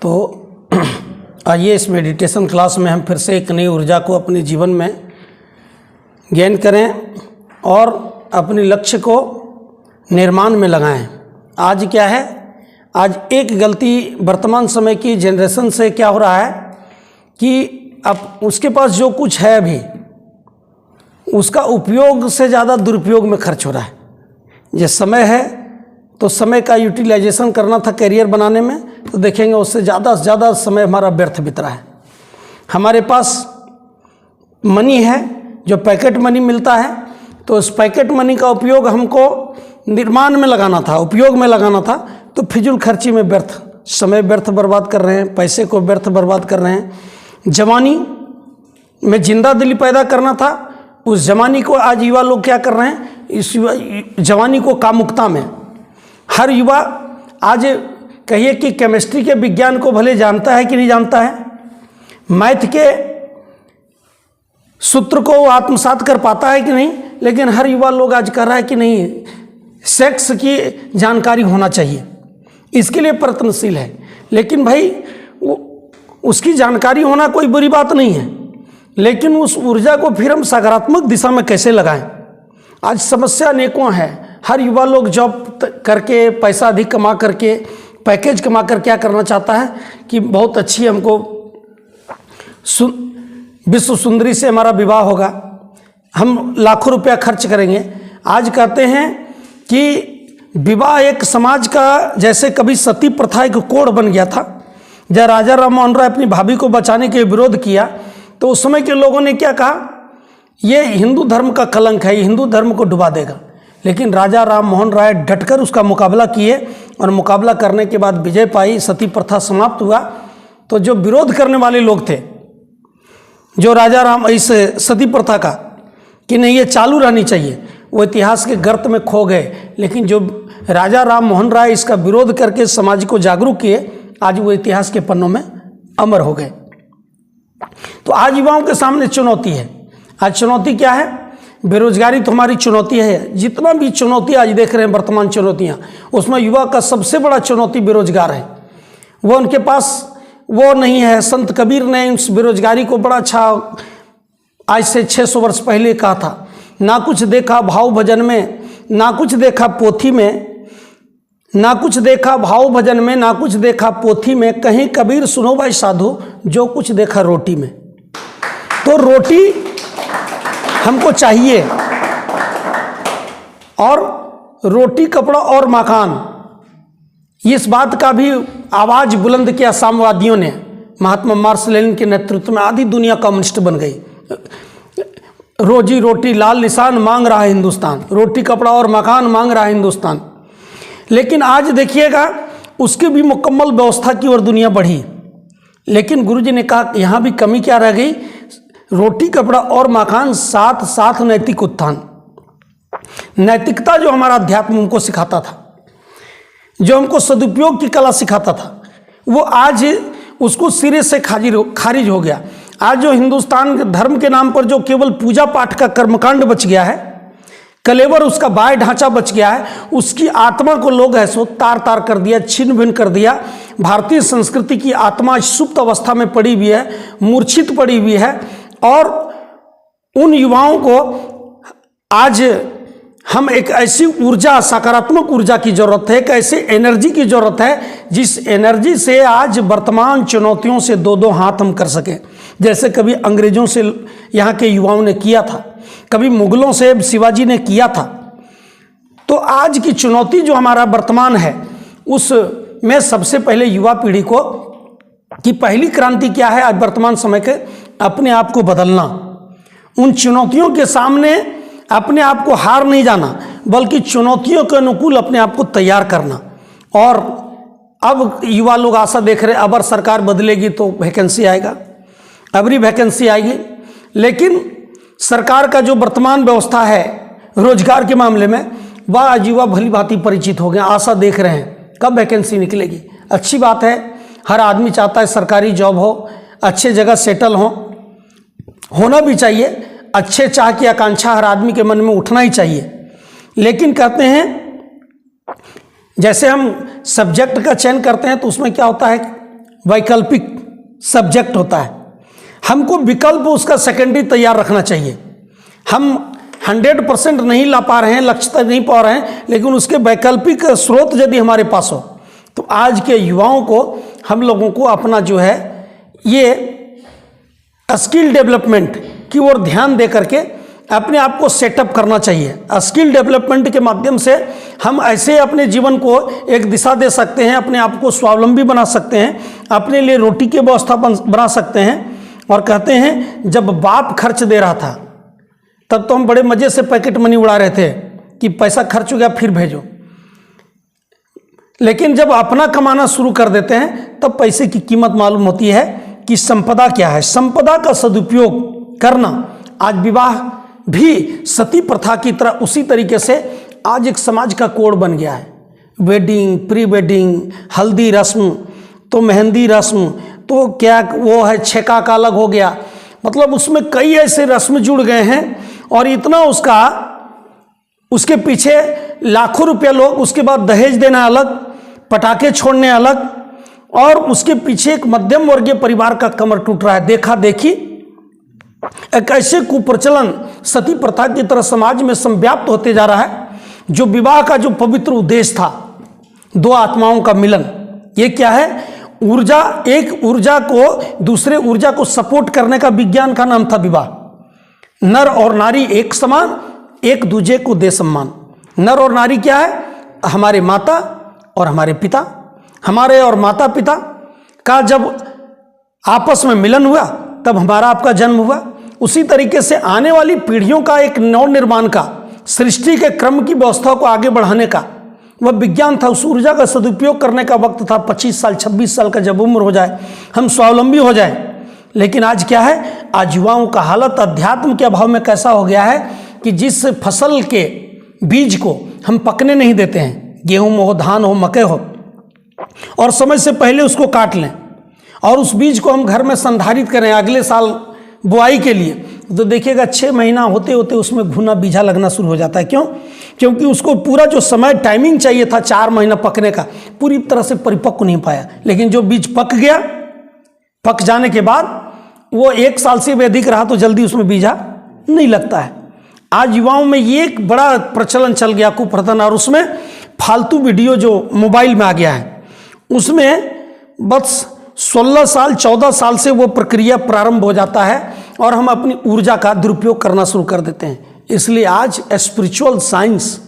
तो आइए इस मेडिटेशन क्लास में हम फिर से एक नई ऊर्जा को अपने जीवन में गेन करें और अपने लक्ष्य को निर्माण में लगाएं। आज क्या है, आज एक गलती वर्तमान समय की जनरेशन से क्या हो रहा है कि अब उसके पास जो कुछ है अभी उसका उपयोग से ज़्यादा दुरुपयोग में खर्च हो रहा है। ये समय है तो समय का यूटिलाइजेशन करना था करियर बनाने में, तो देखेंगे उससे ज़्यादा से ज़्यादा समय हमारा व्यर्थ बीत रहा है। हमारे पास मनी है जो पैकेट मनी मिलता है, तो उस पैकेट मनी का उपयोग हमको निर्माण में लगाना था, उपयोग में लगाना था, तो फिजूल खर्ची में व्यर्थ समय व्यर्थ बर्बाद कर रहे हैं, पैसे को व्यर्थ बर्बाद कर रहे हैं। जवानी में जिंदा दिली पैदा करना था, उस जवानी को आज युवा लोग क्या कर रहे हैं, इस जवानी को कामुकता में हर युवा आज कहिए कि केमिस्ट्री के विज्ञान को भले जानता है कि नहीं जानता है, मैथ के सूत्र को आत्मसात कर पाता है कि नहीं, लेकिन हर युवा लोग आज कर रहा है कि नहीं सेक्स की जानकारी होना चाहिए, इसके लिए प्रयत्नशील है। लेकिन भाई उसकी जानकारी होना कोई बुरी बात नहीं है, लेकिन उस ऊर्जा को फिर हम सकारात्मक दिशा में कैसे लगाएं। आज समस्या अनेकों हैं। हर युवा लोग जॉब करके पैसा अधिक कमा करके पैकेज कमा कर क्या करना चाहता है कि बहुत अच्छी हमको विश्व सुंदरी से हमारा विवाह होगा, हम लाखों रुपया खर्च करेंगे। आज कहते हैं कि विवाह एक समाज का, जैसे कभी सती प्रथा एक कोड बन गया था। जब राजा राम मोहन राय अपनी भाभी को बचाने के विरोध किया तो उस समय के लोगों ने क्या कहा, ये हिंदू धर्म का कलंक है, ये हिंदू धर्म को डुबा देगा। लेकिन राजा राम मोहन राय डटकर उसका मुकाबला किए और मुकाबला करने के बाद विजय पाई, सती प्रथा समाप्त हुआ। तो जो विरोध करने वाले लोग थे, जो राजा राम इस सती प्रथा का कि नहीं ये चालू रहनी चाहिए, वो इतिहास के गर्त में खो गए। लेकिन जो राजा राम मोहन राय इसका विरोध करके समाज को जागरूक किए, आज वो इतिहास के पन्नों में अमर हो गए। तो आज युवाओं के सामने चुनौती है। आज चुनौती क्या है, बेरोजगारी तो हमारी चुनौती है। जितना भी चुनौती आज देख रहे हैं वर्तमान चुनौतियां, उसमें युवा का सबसे बड़ा चुनौती बेरोजगार है। वो उनके पास वो नहीं है। संत कबीर ने उस बेरोजगारी को बड़ा अच्छा आज से 600 वर्ष पहले कहा था, ना कुछ देखा भाव भजन में, ना कुछ देखा पोथी में, ना कुछ देखा भाव भजन में, ना कुछ देखा पोथी में, कहीं कबीर सुनो भाई साधु, जो कुछ देखा रोटी में। तो रोटी हमको चाहिए, और रोटी कपड़ा और मकान, इस बात का भी आवाज बुलंद किया साम्यवादियों ने। महात्मा मार्क्स लेनिन के नेतृत्व में आधी दुनिया कम्युनिस्ट बन गई। रोजी रोटी लाल निशान मांग रहा है हिंदुस्तान, रोटी कपड़ा और मकान मांग रहा है हिंदुस्तान। लेकिन आज देखिएगा उसकी भी मुकम्मल व्यवस्था की ओर दुनिया बढ़ी। लेकिन गुरुजी ने कहा यहाँ भी कमी क्या रह गई, रोटी कपड़ा और मकान साथ साथ नैतिक उत्थान। नैतिकता जो हमारा अध्यात्म हमको सिखाता था, जो हमको सदुपयोग की कला सिखाता था, वो आज उसको सिरे से खारिज हो गया। आज जो हिंदुस्तान धर्म के नाम पर जो केवल पूजा पाठ का कर्मकांड बच गया है, कलेवर उसका बाह्य ढांचा बच गया है, उसकी आत्मा को लोग ऐसो तार तार कर दिया, छिन्न भिन्न कर दिया। भारतीय संस्कृति की आत्मा सुप्त अवस्था में पड़ी हुई है, मूर्छित पड़ी हुई है। और उन युवाओं को आज हम एक ऐसी ऊर्जा, सकारात्मक ऊर्जा की जरूरत है, एक ऐसी एनर्जी की जरूरत है जिस एनर्जी से आज वर्तमान चुनौतियों से दो दो हाथ हम कर सकें। जैसे कभी अंग्रेजों से यहाँ के युवाओं ने किया था, कभी मुगलों से शिवाजी ने किया था। तो आज की चुनौती जो हमारा वर्तमान है, उसमें सबसे पहले युवा पीढ़ी को कि पहली क्रांति क्या है आज वर्तमान समय के, अपने आप को बदलना। उन चुनौतियों के सामने अपने आप को हार नहीं जाना, बल्कि चुनौतियों के अनुकूल अपने आप को तैयार करना। और अब युवा लोग आशा देख रहे, अगर सरकार बदलेगी तो वैकेंसी आएगा, अबरी वैकेंसी आएगी। लेकिन सरकार का जो वर्तमान व्यवस्था है रोजगार के मामले में, वह आज युवा भली भांति परिचित हो गए, आशा देख रहे हैं कब वैकेंसी निकलेगी। अच्छी बात है, हर आदमी चाहता है सरकारी जॉब हो, अच्छे जगह सेटल होना भी चाहिए। अच्छे चाह की आकांक्षा हर आदमी के मन में उठना ही चाहिए। लेकिन कहते हैं जैसे हम सब्जेक्ट का चयन करते हैं तो उसमें क्या होता है, वैकल्पिक सब्जेक्ट होता है। हमको विकल्प उसका सेकेंडरी तैयार रखना चाहिए। हम 100% नहीं ला पा रहे हैं, लक्ष्य तक नहीं पा रहे हैं, लेकिन उसके वैकल्पिक स्रोत यदि हमारे पास हो तो आज के युवाओं को, हम लोगों को अपना जो है ये स्किल डेवलपमेंट की ओर ध्यान दे करके अपने आप को सेटअप करना चाहिए। स्किल डेवलपमेंट के माध्यम से हम ऐसे अपने जीवन को एक दिशा दे सकते हैं, अपने आप को स्वावलंबी बना सकते हैं, अपने लिए रोटी की व्यवस्था बना सकते हैं। और कहते हैं जब बाप खर्च दे रहा था तब तो हम बड़े मज़े से पैकेट मनी उड़ा रहे थे कि पैसा खर्च हो गया फिर भेजो, लेकिन जब अपना कमाना शुरू कर देते हैं तब पैसे की कीमत मालूम होती है कि संपदा क्या है। संपदा का सदुपयोग करना, आज विवाह भी सती प्रथा की तरह उसी तरीके से आज एक समाज का कोड बन गया है। वेडिंग, प्री वेडिंग, हल्दी रस्म, तो मेहंदी रस्म, तो क्या वो है छेका का अलग हो गया, मतलब उसमें कई ऐसे रस्म जुड़ गए हैं और इतना उसके पीछे लाखों रुपया लोग, उसके बाद दहेज देना अलग, पटाखे छोड़ने अलग, और उसके पीछे एक मध्यम वर्गीय परिवार का कमर टूट रहा है। देखा देखी एक ऐसे कुप्रचलन सती प्रथा की तरह समाज में संव्याप्त होते जा रहा है। जो विवाह का जो पवित्र उद्देश्य था, दो आत्माओं का मिलन, ये क्या है? ऊर्जा, एक ऊर्जा को दूसरे ऊर्जा को सपोर्ट करने का विज्ञान का नाम था विवाह। नर और नारी एक समान, एक दूजे को दे सम्मान। नर और नारी क्या है? हमारे माता और हमारे पिता। हमारे और माता पिता का जब आपस में मिलन हुआ तब हमारा आपका जन्म हुआ। उसी तरीके से आने वाली पीढ़ियों का एक नव निर्माण का, सृष्टि के क्रम की व्यवस्था को आगे बढ़ाने का वह विज्ञान था। उस ऊर्जा का सदुपयोग करने का वक्त था। 25 साल 26 साल का जब उम्र हो जाए, हम स्वावलंबी हो जाए। लेकिन आज क्या है? आज युवाओं का हालत अध्यात्म के अभाव में कैसा हो गया है कि जिस फसल के बीज को हम पकने नहीं देते हैं, गेहूं हो, धान हो, मकई हो, और समय से पहले उसको काट लें और उस बीज को हम घर में संधारित करें अगले साल बुआई के लिए, तो देखिएगा 6 महीना होते होते उसमें घुना बीजा लगना शुरू हो जाता है। क्यों? क्योंकि उसको पूरा जो समय टाइमिंग चाहिए था 4 महीना पकने का, पूरी तरह से परिपक्व नहीं पाया। लेकिन जो बीज पक गया, पक जाने के बाद वो 1 साल से भी अधिक रहा तो जल्दी उसमें बीजा नहीं लगता है। आज युवाओं में ये एक बड़ा प्रचलन चल गया कुप्रथन, और उसमें फालतू वीडियो जो मोबाइल में आ गया है, उसमें बस 16 साल 14 साल से वो प्रक्रिया प्रारंभ हो जाता है और हम अपनी ऊर्जा का दुरुपयोग करना शुरू कर देते हैं। इसलिए आज स्पिरिचुअल साइंस,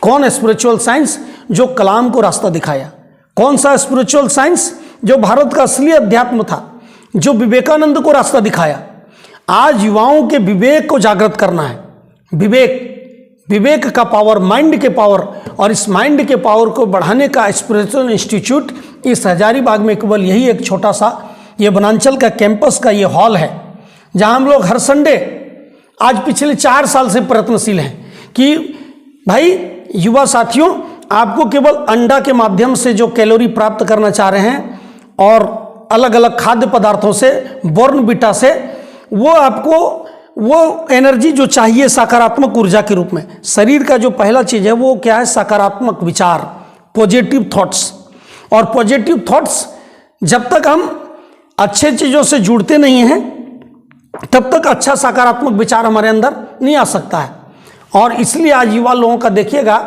कौन स्पिरिचुअल साइंस? जो कलाम को रास्ता दिखाया। कौन सा स्पिरिचुअल साइंस? जो भारत का असली अध्यात्म था, जो विवेकानंद को रास्ता दिखाया। आज युवाओं के विवेक को जागृत करना है। विवेक का पावर, माइंड के पावर, और इस माइंड के पावर को बढ़ाने का स्पिरिचुअल इंस्टीट्यूट इस हजारीबाग में केवल यही एक छोटा सा ये वनांचल का कैंपस का ये हॉल है, जहां हम लोग हर संडे आज पिछले 4 साल से प्रयत्नशील हैं कि भाई युवा साथियों, आपको केवल अंडा के माध्यम से जो कैलोरी प्राप्त करना चाह रहे हैं और अलग अलग खाद्य पदार्थों से, बॉर्नविटा से, वो आपको वो एनर्जी जो चाहिए सकारात्मक ऊर्जा के रूप में। शरीर का जो पहला चीज है वो क्या है? सकारात्मक विचार, पॉजिटिव थॉट्स। और पॉजिटिव थॉट्स जब तक हम अच्छे चीजों से जुड़ते नहीं हैं तब तक अच्छा सकारात्मक विचार हमारे अंदर नहीं आ सकता है। और इसलिए आज युवा लोगों का देखिएगा,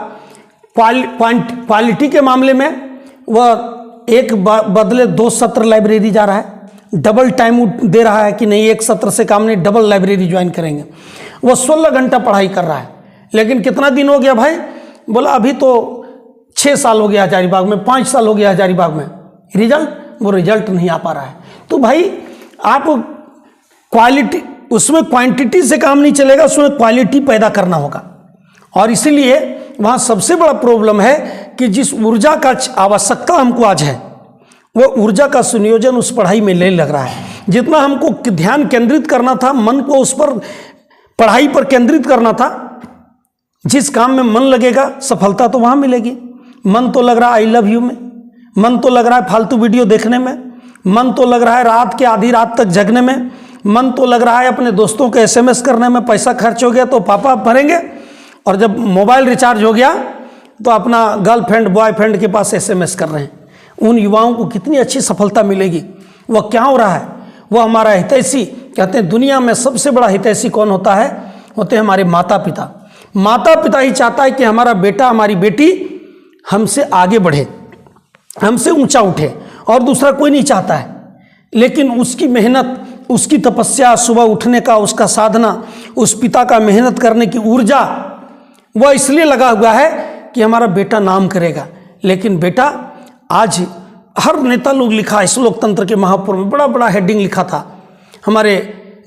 क्वालिटी के मामले में वह एक बदले 2 सत्र लाइब्रेरी जा रहा है, डबल टाइम दे रहा है कि नहीं, एक सत्र से काम नहीं, डबल लाइब्रेरी ज्वाइन करेंगे। वो 16 घंटा पढ़ाई कर रहा है। लेकिन कितना दिन हो गया भाई? बोला अभी तो 6 साल हो गया हजारीबाग में, 5 साल हो गया हजारीबाग में। रिजल्ट? वो रिजल्ट नहीं आ पा रहा है। तो भाई आप क्वालिटी, उसमें क्वांटिटी से काम नहीं चलेगा, उसमें क्वालिटी पैदा करना होगा। और इसीलिए वहाँ सबसे बड़ा प्रॉब्लम है कि जिस ऊर्जा का आवश्यकता हमको आज है, वो ऊर्जा का संयोजन उस पढ़ाई में नहीं लग रहा है। जितना हमको ध्यान केंद्रित करना था, मन को उस पर, पढ़ाई पर केंद्रित करना था, जिस काम में मन लगेगा सफलता तो वहाँ मिलेगी। मन तो लग रहा है आई लव यू में, मन तो लग रहा है फालतू वीडियो देखने में, मन तो लग रहा है रात के आधी रात तक जगने में, मन तो लग रहा है अपने दोस्तों को SMS करने में। पैसा खर्च हो गया तो पापा भरेंगे, और जब मोबाइल रिचार्ज हो गया तो अपना गर्लफ्रेंड बॉयफ्रेंड के पास SMS कर रहे हैं। उन युवाओं को कितनी अच्छी सफलता मिलेगी। वह क्या हो रहा है, वह हमारा हितैषी, कहते हैं दुनिया में सबसे बड़ा हितैषी कौन होता है, होते हैं हमारे माता पिता। माता पिता ही चाहता है कि हमारा बेटा हमारी बेटी हमसे आगे बढ़े, हमसे ऊंचा उठे, और दूसरा कोई नहीं चाहता है। लेकिन उसकी मेहनत, उसकी तपस्या, सुबह उठने का उसका साधना, उस पिता का मेहनत करने की ऊर्जा, वह इसलिए लगा हुआ है कि हमारा बेटा नाम करेगा। लेकिन बेटा, आज हर नेता लोग लिखा, इस लोकतंत्र के महापर्व में बड़ा बड़ा हेडिंग लिखा था। हमारे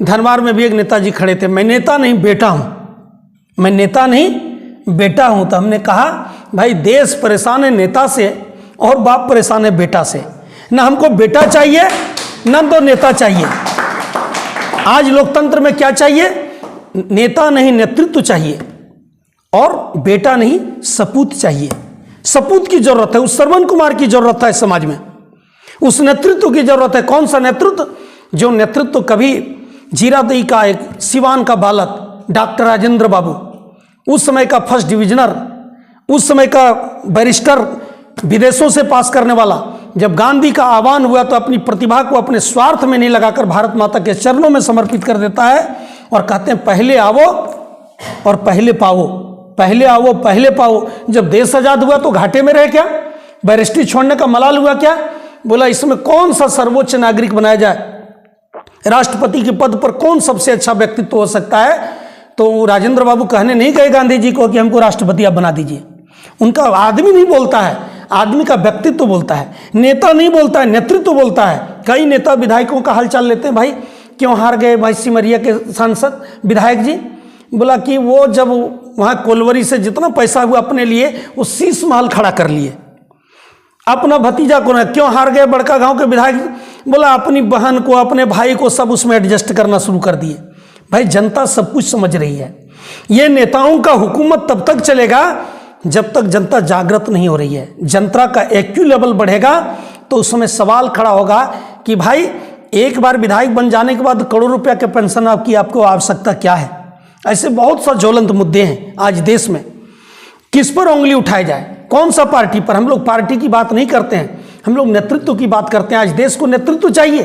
धनबाद में भी एक नेताजी खड़े थे, मैं नेता नहीं बेटा हूँ, मैं नेता नहीं बेटा हूँ। तो हमने कहा भाई देश परेशान है नेता से और बाप परेशान है बेटा से। ना हमको बेटा चाहिए ना तो नेता चाहिए। आज लोकतंत्र में क्या चाहिए, नेता नहीं नेतृत्व चाहिए, और बेटा नहीं सपूत चाहिए। सपूत की जरूरत है, उस श्रवण कुमार की जरूरत है समाज में, उस नेतृत्व की जरूरत है। कौन सा नेतृत्व, जो नेतृत्व कभी जीरादेई का एक सिवान का बालक डॉक्टर राजेंद्र बाबू, उस समय का फर्स्ट डिविजनर, उस समय का बैरिस्टर, विदेशों से पास करने वाला, जब गांधी का आह्वान हुआ तो अपनी प्रतिभा को अपने स्वार्थ में नहीं लगाकर भारत माता के चरणों में समर्पित कर देता है और कहते हैं पहले आओ और पहले पाओ, पहले आओ पहले पाओ। जब देश आजाद हुआ तो घाटे में रहे क्या, बैरिस्ट्री छोड़ने का मलाल हुआ क्या, बोला इसमें कौन सा सर्वोच्च नागरिक बनाया जाए, राष्ट्रपति के पद पर कौन सबसे अच्छा व्यक्तित्व हो सकता है। तो राजेंद्र बाबू कहने नहीं गए गांधी जी को कि हमको राष्ट्रपति आप बना दीजिए। उनका आदमी नहीं बोलता है, आदमी का व्यक्तित्व बोलता है, नेता नहीं बोलता है, नेतृत्व बोलता है। कई नेता विधायकों का हालचाल लेते हैं, भाई क्यों हार गए भाई सिमरिया के सांसद विधायक जी, बोला कि वो जब वहाँ कोलवरी से जितना पैसा हुआ अपने लिए वो शीश महल खड़ा कर लिए, अपना भतीजा को ना। क्यों हार गए बड़का गांव के विधायक, बोला अपनी बहन को अपने भाई को सब उसमें एडजस्ट करना शुरू कर दिए। भाई जनता सब कुछ समझ रही है। ये नेताओं का हुकूमत तब तक चलेगा जब तक जनता जागृत नहीं हो रही है। जनता का एक्यू लेवल बढ़ेगा तो उस समय सवाल खड़ा होगा कि भाई एक बार विधायक बन जाने के बाद करोड़ों रुपया के पेंशन आपको आवश्यकता क्या है। ऐसे बहुत सा ज्वलंत मुद्दे हैं आज देश में, किस पर उंगली उठाई जाए, कौन सा पार्टी पर। हम लोग पार्टी की बात नहीं करते हैं, हम लोग नेतृत्व की बात करते हैं। आज देश को नेतृत्व चाहिए,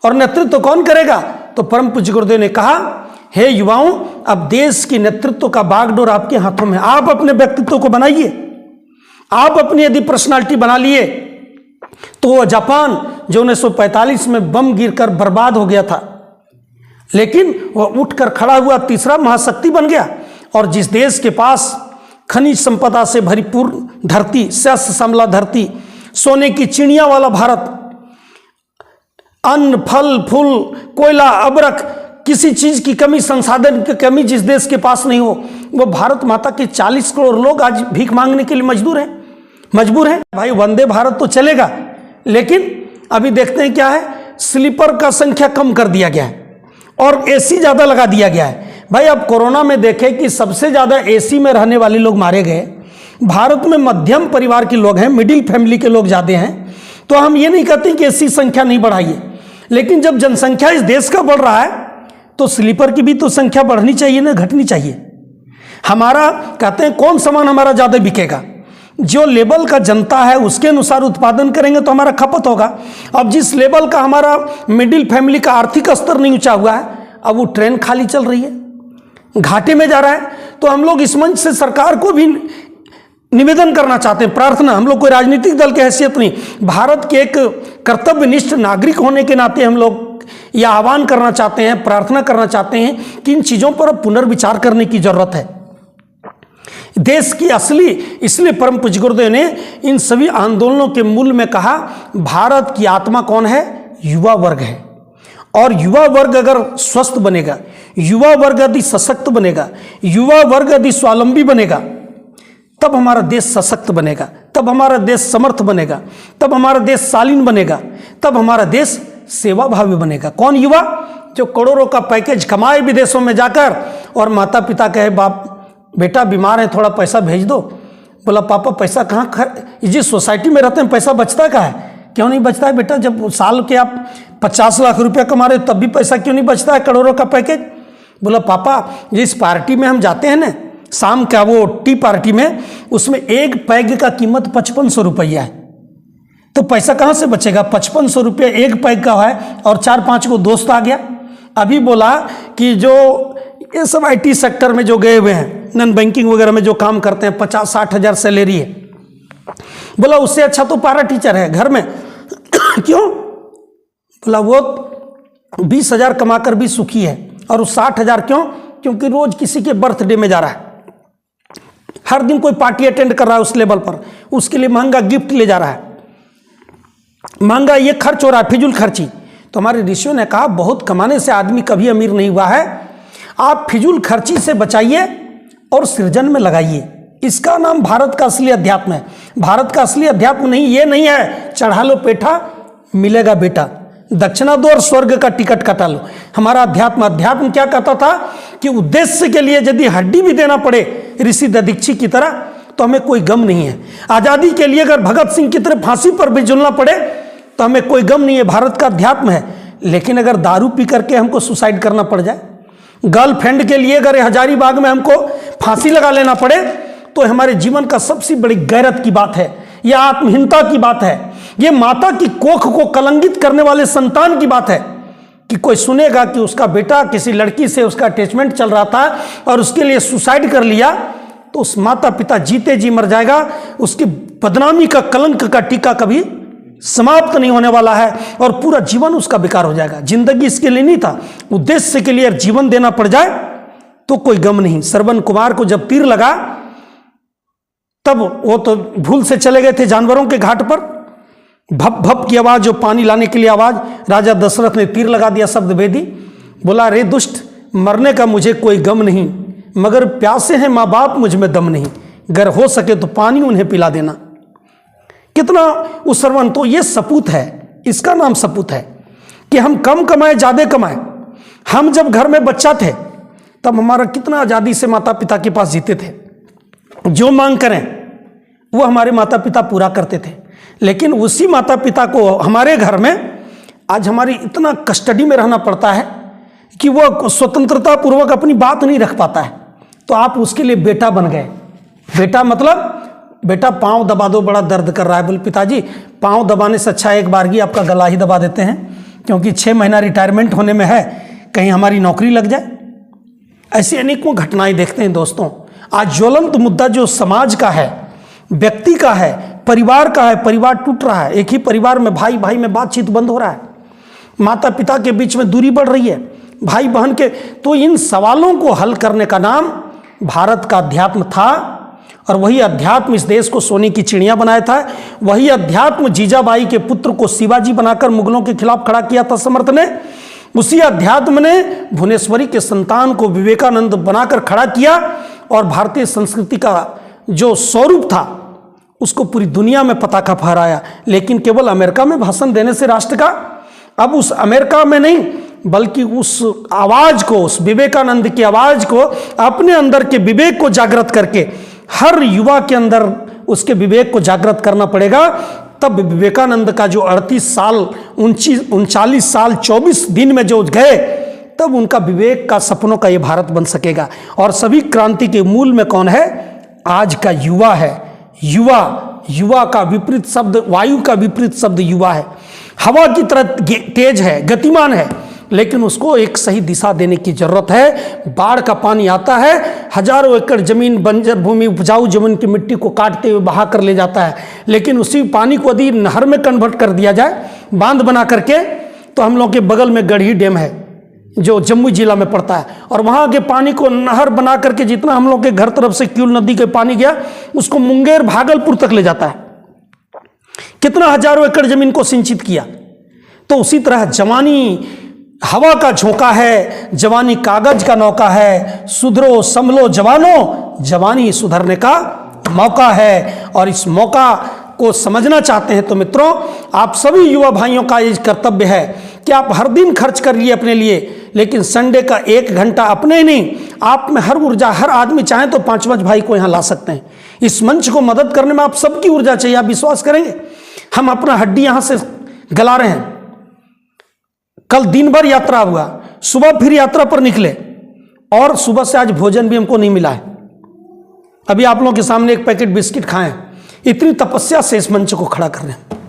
और नेतृत्व कौन करेगा, तो परम पूज्य गुरुदेव ने कहा हे युवाओं, अब देश की नेतृत्व का बागडोर आपके हाथों में। आप अपने व्यक्तित्व को बनाइए। आप अपनी यदि पर्सनालिटी बना लिए तो वो जापान जो 1945 में बम गिरकर बर्बाद हो गया था, लेकिन वह उठकर खड़ा हुआ तीसरा महाशक्ति बन गया। और जिस देश के पास खनिज संपदा से भरपूर धरती, शस्य श्यामला धरती, सोने की चिड़िया वाला भारत, अन्न फल फूल कोयला अबरख, किसी चीज की कमी, संसाधन की कमी जिस देश के पास नहीं हो, वो भारत माता के 40 करोड़ लोग आज भीख मांगने के लिए मजबूर हैं। भाई वंदे भारत तो चलेगा, लेकिन अभी देखते हैं क्या है, स्लीपर का संख्या कम कर दिया गया है और एसी ज्यादा लगा दिया गया है। भाई अब कोरोना में देखें कि सबसे ज्यादा एसी में रहने वाले लोग मारे गए भारत में मध्यम परिवार के लोग हैं, मिडिल फैमिली के लोग ज्यादा हैं। तो हम ये नहीं कहते कि एसी संख्या नहीं बढ़ाइए, लेकिन जब जनसंख्या इस देश का बढ़ रहा है तो स्लीपर की भी तो संख्या बढ़नी चाहिए ना, घटनी चाहिए। हमारा कहते हैं कौन सामान हमारा ज्यादा बिकेगा, जो लेवल का जनता है उसके अनुसार उत्पादन करेंगे तो हमारा खपत होगा। अब जिस लेवल का हमारा मिडिल फैमिली का आर्थिक स्तर नहीं ऊंचा हुआ है, अब वो ट्रेन खाली चल रही है, घाटे में जा रहा है। तो हम लोग इस मंच से सरकार को भी निवेदन करना चाहते हैं, प्रार्थना, हम लोग कोई राजनीतिक दल की हैसियत नहीं, भारत के एक कर्तव्यनिष्ठ नागरिक होने के नाते हम लोग यह आह्वान करना चाहते हैं, प्रार्थना करना चाहते हैं कि इन चीजों पर पुनर्विचार करने की जरूरत है। देश की असली, इसलिए परम पूज्य गुरुदेव ने इन सभी आंदोलनों के मूल में कहा भारत की आत्मा कौन है, युवा वर्ग है। और युवा वर्ग अगर स्वस्थ बनेगा, युवा वर्ग यदि सशक्त बनेगा, युवा वर्ग यदि स्वावलंबी बनेगा, तब हमारा देश सशक्त बनेगा, तब हमारा देश समर्थ बनेगा, तब हमारा देश शालीन बनेगा, तब हमारा देश सेवा भावी बनेगा। कौन युवा, जो करोड़ों का पैकेज कमाए विदेशों में जाकर और माता पिता कहे बाप बेटा बीमार है थोड़ा पैसा भेज दो, बोला पापा पैसा कहाँ, जिस सोसाइटी में रहते हैं पैसा बचता कहाँ है, क्यों नहीं बचता है बेटा, जब साल के आप 50 लाख रुपया कमा रहे तब भी पैसा क्यों नहीं बचता है, करोड़ों का पैकेज। बोला पापा जिस पार्टी में हम जाते हैं ना शाम का, वो टी पार्टी में, उसमें एक पैग का कीमत 5500 रुपया है, तो पैसा कहाँ से बचेगा? 5500 रुपये एक पैक का है और 4-5 को दोस्त आ गया। अभी बोला कि जो ये सब IT सेक्टर में जो गए हुए हैं, नॉन बैंकिंग वगैरह में जो काम करते हैं, 50-60 हज़ार सैलरी है, बोला उससे अच्छा तो पारा टीचर है घर में। क्यों? बोला वो 20,000 कमाकर भी सुखी है और वो 60,000 क्यों? क्योंकि रोज किसी के बर्थडे में जा रहा है, हर दिन कोई पार्टी अटेंड कर रहा है उस लेवल पर, उसके लिए महंगा गिफ्ट ले जा रहा है, महंगा ये खर्च हो रहा है, फिजूल खर्ची। तो हमारे ऋषियों ने कहा बहुत कमाने से आदमी कभी अमीर नहीं हुआ है, आप फिजूल खर्ची से बचाइए और सृजन में लगाइए। इसका नाम भारत का असली अध्यात्म है। भारत का असली अध्यात्म नहीं, ये नहीं है चढ़ा लो पेठा मिलेगा बेटा, दक्षिणा दो और स्वर्ग का टिकट कटा लो। हमारा अध्यात्म क्या कहता था कि उद्देश्य के लिए यदि हड्डी भी देना पड़े ऋषि दधीची की तरह तो हमें कोई गम नहीं है। आजादी के लिए अगर भगत सिंह की तरह फांसी पर भी झूलना पड़े तो हमें कोई गम नहीं है, भारत का अध्यात्म है। लेकिन अगर दारू पी करके हमको सुसाइड करना पड़ जाए, गर्लफ्रेंड के लिए अगर हजारीबाग में हमको फांसी लगा लेना पड़े तो हमारे जीवन का सबसे बड़ी गैरत की बात है, यह आत्महीनता की बात है, यह माता की कोख को कलंकित करने वाले संतान की बात है कि कोई सुनेगा कि उसका बेटा किसी लड़की से उसका अटैचमेंट चल रहा था और उसके लिए सुसाइड कर लिया, तो उस माता पिता जीते जी मर जाएगा। उसकी बदनामी का कलंक का टीका कभी समाप्त नहीं होने वाला है और पूरा जीवन उसका बेकार हो जाएगा। जिंदगी इसके लिए नहीं था, उद्देश्य के लिए जीवन देना पड़ जाए तो कोई गम नहीं। श्रवण कुमार को जब तीर लगा तब वो तो भूल से चले गए थे जानवरों के घाट पर, भप भप की आवाज, जो पानी लाने के लिए आवाज, राजा दशरथ ने तीर लगा दिया शब्द भेदी, बोला रे दुष्ट, मरने का मुझे कोई गम नहीं, मगर प्यासे हैं माँ बाप मुझ में दम नहीं, अगर हो सके तो पानी उन्हें पिला देना। कितना उस श्रवण, तो ये सपूत है, इसका नाम सपूत है कि हम कम कमाए ज्यादा कमाए। हम जब घर में बच्चा थे तब हमारा कितना आजादी से माता पिता के पास जीते थे, जो मांग करें वो हमारे माता पिता पूरा करते थे। लेकिन उसी माता पिता को हमारे घर में आज हमारी इतना कस्टडी में रहना पड़ता है कि वो स्वतंत्रता पूर्वक अपनी बात नहीं रख पाता है, तो आप उसके लिए बेटा बन गए। बेटा मतलब बेटा पाँव दबा दो, बड़ा दर्द कर रहा है, बोले पिताजी पाँव दबाने से अच्छा एक बारगी आपका गला ही दबा देते हैं, क्योंकि 6 महीना रिटायरमेंट होने में है, कहीं हमारी नौकरी लग जाए। ऐसी अनेकों घटनाएं देखते हैं दोस्तों। आज ज्वलंत मुद्दा जो समाज का है, व्यक्ति का है, परिवार का है, परिवार टूट रहा है, एक ही परिवार में भाई भाई में बातचीत बंद हो रहा है, माता पिता के बीच में दूरी बढ़ रही है, भाई बहन के। तो इन सवालों को हल करने का नाम भारत का अध्यात्म था और वही अध्यात्म इस देश को सोने की चिड़िया बनाया था। वही अध्यात्म जीजाबाई के पुत्र को शिवाजी बनाकर मुगलों के खिलाफ खड़ा किया था समर्थ ने। उसी अध्यात्म ने भुवनेश्वरी के संतान को विवेकानंद बनाकर खड़ा किया और भारतीय संस्कृति का जो स्वरूप था उसको पूरी दुनिया में पताका फहराया। लेकिन केवल अमेरिका में भाषण देने से राष्ट्र का, अब उस अमेरिका में नहीं बल्कि उस आवाज को, उस विवेकानंद की आवाज को, अपने अंदर के विवेक को जागृत करके हर युवा के अंदर उसके विवेक को जागृत करना पड़ेगा। तब विवेकानंद का जो 38 साल 39 साल 24 दिन में जो गए, तब उनका विवेक का सपनों का ये भारत बन सकेगा। और सभी क्रांति के मूल में कौन है? आज का युवा है। युवा का विपरीत शब्द, वायु का विपरीत शब्द युवा है। हवा की तरह तेज है, गतिमान है, लेकिन उसको एक सही दिशा देने की जरूरत है। बाढ़ का पानी आता है, हजारों एकड़ जमीन, बंजर भूमि, उपजाऊ जमीन की मिट्टी को काटते हुए बहा कर ले जाता है। लेकिन उसी पानी को यदि नहर में कन्वर्ट कर दिया जाए, बांध बना करके, तो हम लोग के बगल में गढ़ी डैम है जो जम्मू जिला में पड़ता है, और वहां के पानी को नहर बना करके जितना हम लोग के घर तरफ से क्यूल नदी के पानी गया उसको मुंगेर भागलपुर तक ले जाता है। कितना हजारों एकड़ जमीन को सिंचित किया। तो उसी तरह जवानी हवा का झोंका है, जवानी कागज का नौका है। सुधरो संभलो जवानों, जवानी सुधरने का मौका है। और इस मौका को समझना चाहते हैं तो मित्रों, आप सभी युवा भाइयों का ये कर्तव्य है कि आप हर दिन खर्च करिए अपने लिए, लेकिन संडे का 1 घंटा अपने नहीं, आप में हर ऊर्जा, हर आदमी चाहे तो 5 भाई को यहाँ ला सकते हैं। इस मंच को मदद करने में आप सबकी ऊर्जा चाहिए। आप विश्वास करेंगे, हम अपना हड्डी यहाँ से गला रहे हैं। कल दिन भर यात्रा हुआ, सुबह फिर यात्रा पर निकले और सुबह से आज भोजन भी हमको नहीं मिला है। अभी आप लोगों के सामने एक पैकेट बिस्किट खाएं। इतनी तपस्या से इस मंच को खड़ा कर रहे हैं।